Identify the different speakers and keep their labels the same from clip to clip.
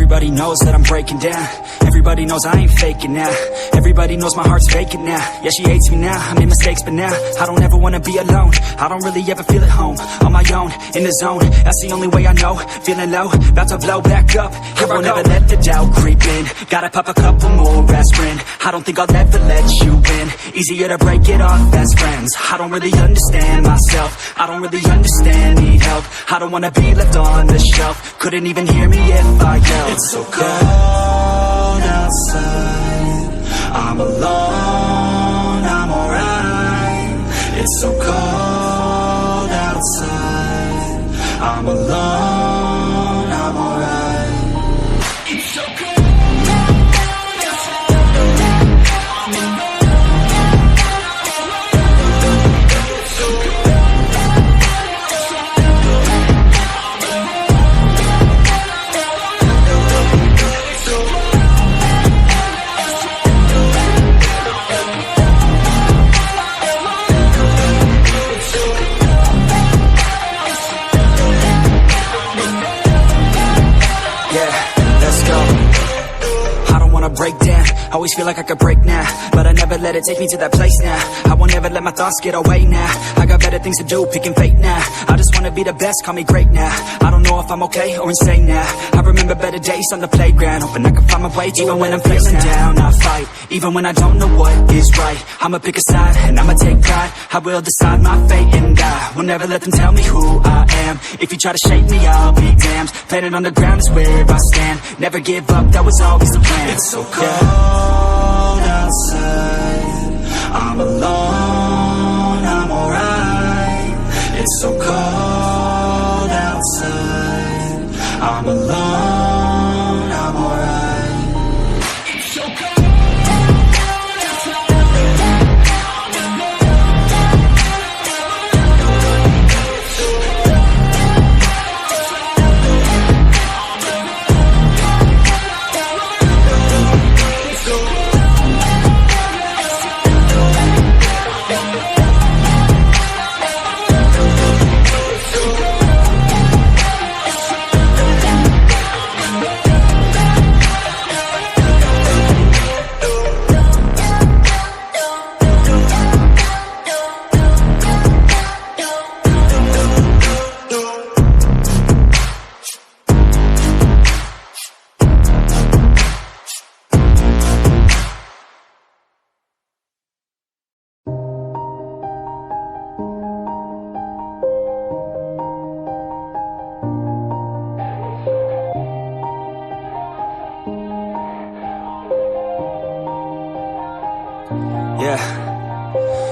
Speaker 1: Everybody knows that I'm breaking down. Everybody knows I ain't faking now. Everybody knows my heart's vacant now. Yeah, she hates me now, I made mistakes but now I don't ever wanna be alone. I don't really ever feel at home. On my own, in the zone, that's the only way I know. Feeling low, about to blow back up. Here I won't ever let the doubt creep in. Gotta pop a couple more aspirin. I don't think I'll ever let you in. Easier to break it off best friends. I don't really understand myself. I don't really understand, need help. I don't wanna be left on the shelf. Couldn't even hear me if I yelled. It's so cold outside, I'm alone, I'm alright. It's so cold outside, I'm alone, I'm alright. It's so cold. Break down, always feel like I could break now, but I never let it take me to that place now. I won't ever let my thoughts get away now. I got better things to do, picking fate now. I just wanna be the best, call me great now. I don't know if I'm okay or insane now. I remember better days on the playground, hoping I can find my way. Even when I'm feeling down, I fight. Even when I don't know what is right, I'ma pick a side and I'ma take pride. I will decide my fate and I will never let them tell me who I am. If you try to shake me, I'll be damned. Planet on the ground is where I stand. Never give up, that was always the plan. It's so cold outside, I'm alone, I'm alright. It's so cold outside, I'm alone, I'm alright. It's so cold. Yeah,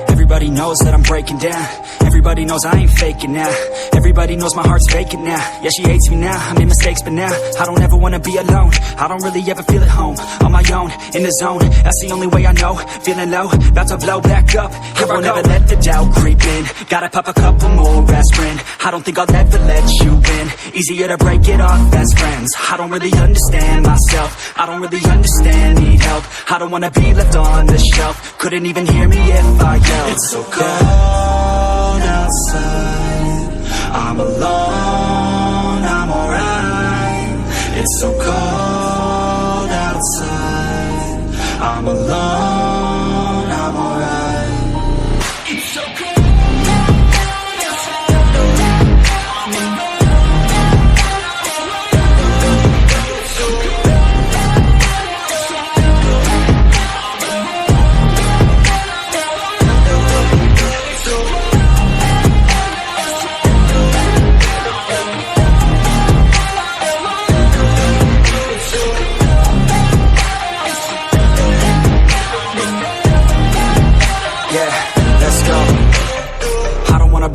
Speaker 1: everybody knows that I'm breaking down. Everybody knows I ain't faking now. Everybody knows my heart's vacant now. Yeah, she hates me now, I made mistakes but now I don't ever wanna be alone. I don't really ever feel at home. On my own, in the zone, that's the only way I know. Feeling low, about to blow back up. Here I won't ever let the doubt creep in. Gotta pop a couple more aspirin. I don't think I'll ever let you in. Easier to break it off best friends. I don't really understand myself. I don't really understand, need help. I don't wanna be left on the shelf. Couldn't even hear me if I yelled. It's so cold outside, I'm alone, I'm alright. It's so cold outside, I'm alone, I'm alright. It's so cold.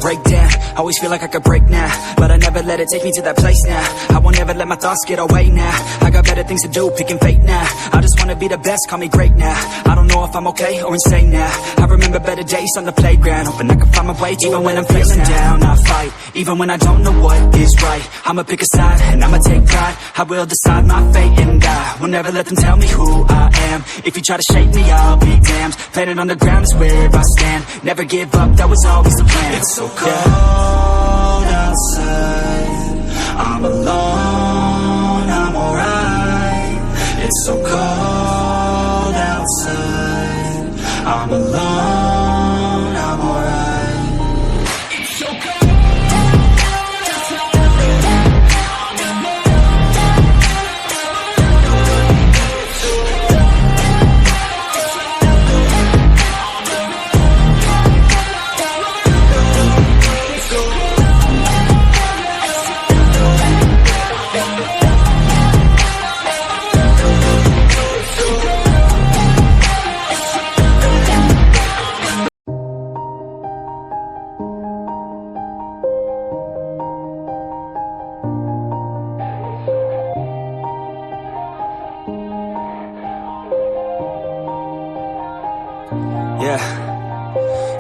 Speaker 1: Break down, always feel like I could break now, but I never let it take me to that place now. I won't ever let my thoughts get away now. I got better things to do, picking fate now. I just wanna be the best, call me great now. I don't know if I'm okay or insane now. I remember better days on the playground, hoping I can find my way. Even when I'm feeling down, I fight. Even when I don't know what is right, I'ma pick a side and I'ma take pride. I will decide my fate and I will never let them tell me who I am. If you try to shake me, I'll be damned. Planet on the ground is where I stand. Never give up, that was always the plan. It's so cold outside, I'm alone, I'm alright. Yeah.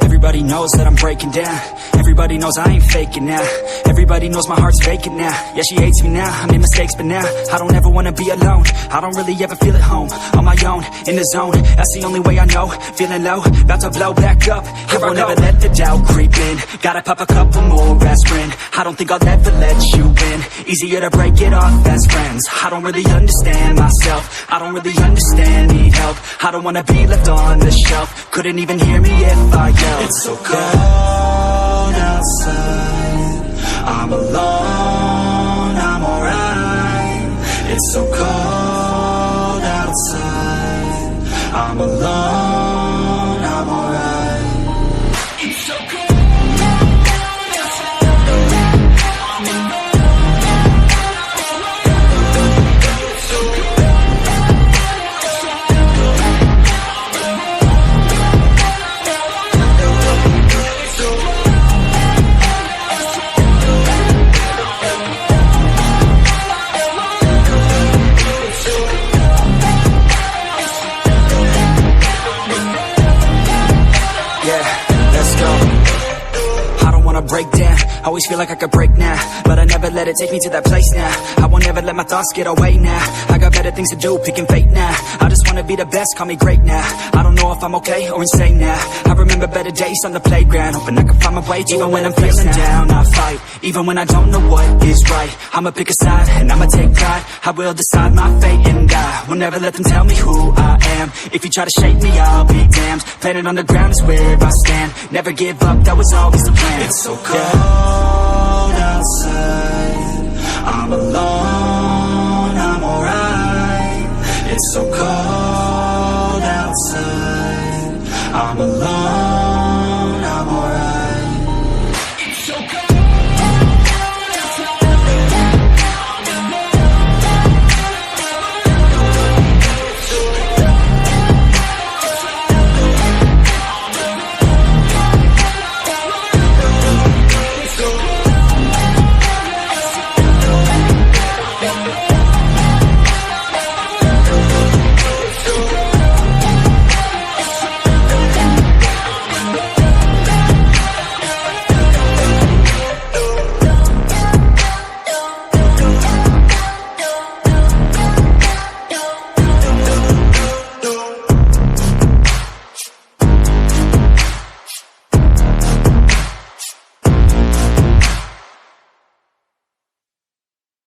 Speaker 1: Everybody knows that I'm breaking down. Everybody knows I ain't faking now. Everybody knows my heart's vacant now. Yeah, she hates me now, I made mistakes but now I don't ever wanna be alone. I don't really ever feel at home. On my own, in the zone, that's the only way I know. Feeling low, about to blow back up. I won't ever let the doubt creep in. Gotta pop a couple more aspirin. I don't think I'll ever let you in. Easier to break it off best friends. I don't really understand myself. I don't really understand, need help. I don't wanna be left on the shelf. Couldn't even hear me if I yelled.
Speaker 2: It's so cold outside, I'm alone, I'm alright. It's so cold outside, I'm alone, I'm alright. It's so cold.
Speaker 1: Break down, always feel like I could break now, but I never let it take me to that place now. I won't ever let my thoughts get away now. I got better things to do, picking fate now. I just wanna be the best, call me great now. I don't know if I'm okay or insane now. I remember better days on the playground, hoping I can find my way. Even when I'm feeling down, I fight. Even when I don't know what is right, I'ma pick a side and I'ma take pride. I will decide my fate and I will never let them tell me who I am. If you try to shake me, I'll be damned. Planet on the ground is where I stand. Never give up, that was always the plan.
Speaker 2: It's so cold outside, I'm alone, I'm alright. It's so cold outside, I'm alone.